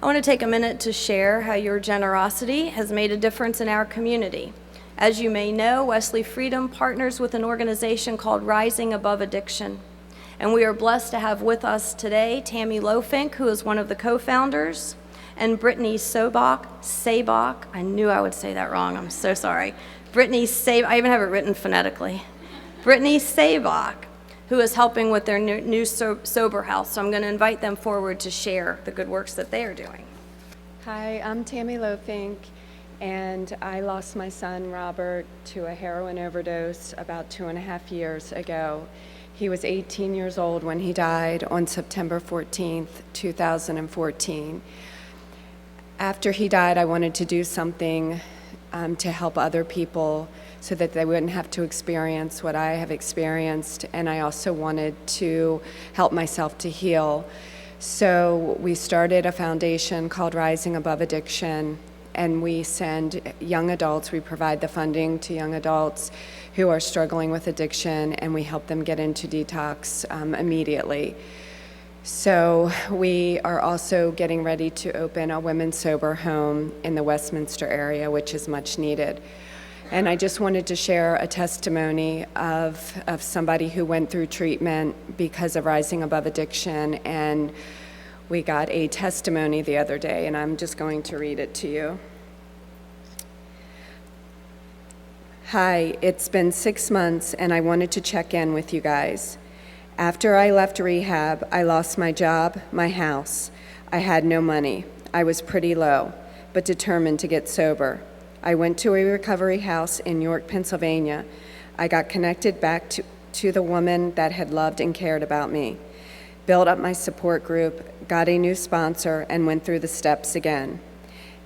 I want to take a minute to share how your generosity has made a difference in our community. As you may know, Wesley Freedom partners with an organization called Rising Above Addiction. And we are blessed to have with us today Tammy Lofink, who is one of the co-founders, and Brittany Sabach. I knew I would say that wrong. I'm so sorry. I even have it written phonetically. Brittany Sabach, who is helping with their new sober house. So I'm going to invite them forward to share the good works that they are doing. Hi, I'm Tammy Lofink, and I lost my son, Robert, to a heroin overdose about 2.5 years ago. He was 18 years old when he died on September 14th, 2014. After he died, I wanted to do something to help other people so that they wouldn't have to experience what I have experienced, and I also wanted to help myself to heal. So we started a foundation called Rising Above Addiction, and we send young adults, we provide the funding to young adults who are struggling with addiction, and we help them get into detox immediately. So we are also getting ready to open a women's sober home in the Westminster area, which is much needed. And I just wanted to share a testimony of somebody who went through treatment because of Rising Above Addiction, and we got a testimony the other day, and I'm just going to read it to you. Hi, it's been 6 months, and I wanted to check in with you guys. After I left rehab, I lost my job, my house. I had no money. I was pretty low, but determined to get sober. I went to a recovery house in York, Pennsylvania. I got connected back to the woman that had loved and cared about me, built up my support group, got a new sponsor, and went through the steps again.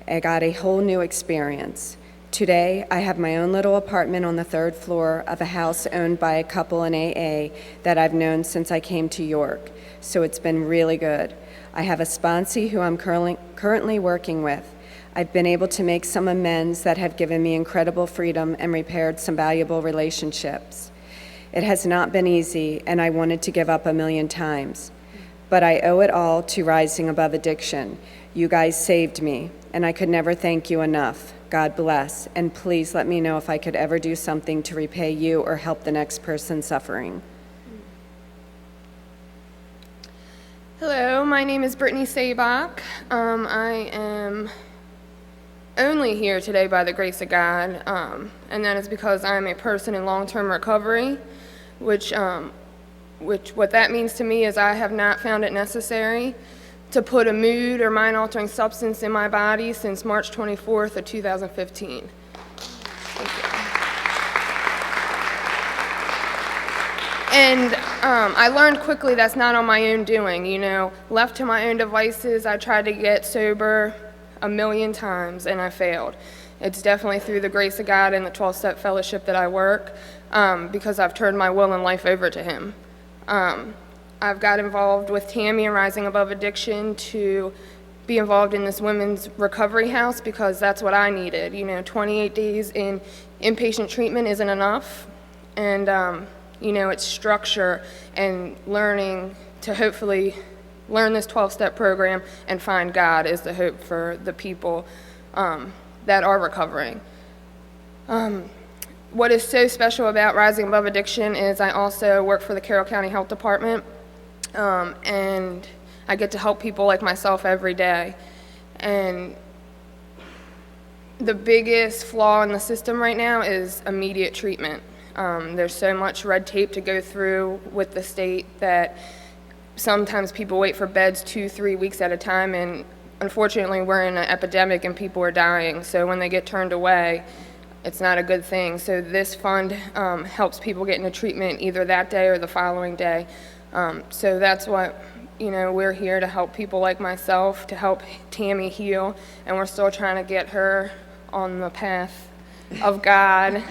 I got a whole new experience. Today, I have my own little apartment on the 3rd floor of a house owned by a couple in AA that I've known since I came to York, so it's been really good. I have a sponsee who I'm currently working with. I've been able to make some amends that have given me incredible freedom and repaired some valuable relationships. It has not been easy, and I wanted to give up a million times. But I owe it all to Rising Above Addiction. You guys saved me, and I could never thank you enough. God bless, and please let me know if I could ever do something to repay you or help the next person suffering. Hello, my name is Brittany Sabach. I am only here today by the grace of God, and that is because I'm a person in long-term recovery, which what that means to me is I have not found it necessary to put a mood or mind-altering substance in my body since March 24th of 2015. Thank you. And I learned quickly that's not on my own doing. Left to my own devices, I tried to get sober 1,000,000 times, and I failed. It's definitely through the grace of God and the 12-step fellowship that I work, because I've turned my will and life over to Him. I've got involved with Tammy and Rising Above Addiction to be involved in this women's recovery house because that's what I needed. 28 days in inpatient treatment isn't enough, and it's structure and learning to hopefully learn this 12-step program and find God is the hope for the people that are recovering. What is so special about Rising Above Addiction is I also work for the Carroll County Health Department, and I get to help people like myself every day. And the biggest flaw in the system right now is immediate treatment. There's so much red tape to go through with the state that sometimes people wait for beds 2-3 weeks at a time, and unfortunately we're in an epidemic and people are dying, so when they get turned away, it's not a good thing. So this fund helps people get into treatment either that day or the following day. So that's what, we're here to help people like myself, to help Tammy heal, and we're still trying to get her on the path of God.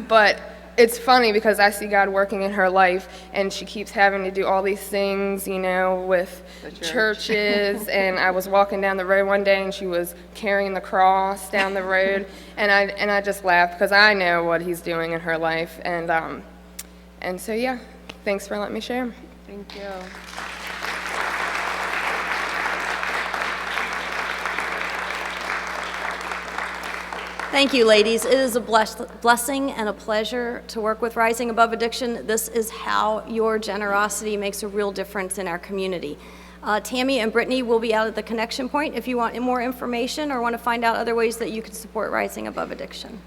But it's funny because I see God working in her life, and she keeps having to do all these things, with churches. And I was walking down the road one day, and she was carrying the cross down the road, and I just laughed because I know what He's doing in her life. And so yeah, thanks for letting me share. Thank you. Thank you, ladies. It is a blessing and a pleasure to work with Rising Above Addiction. This is how your generosity makes a real difference in our community. Tammy and Brittany will be out at the connection point if you want more information or want to find out other ways that you can support Rising Above Addiction.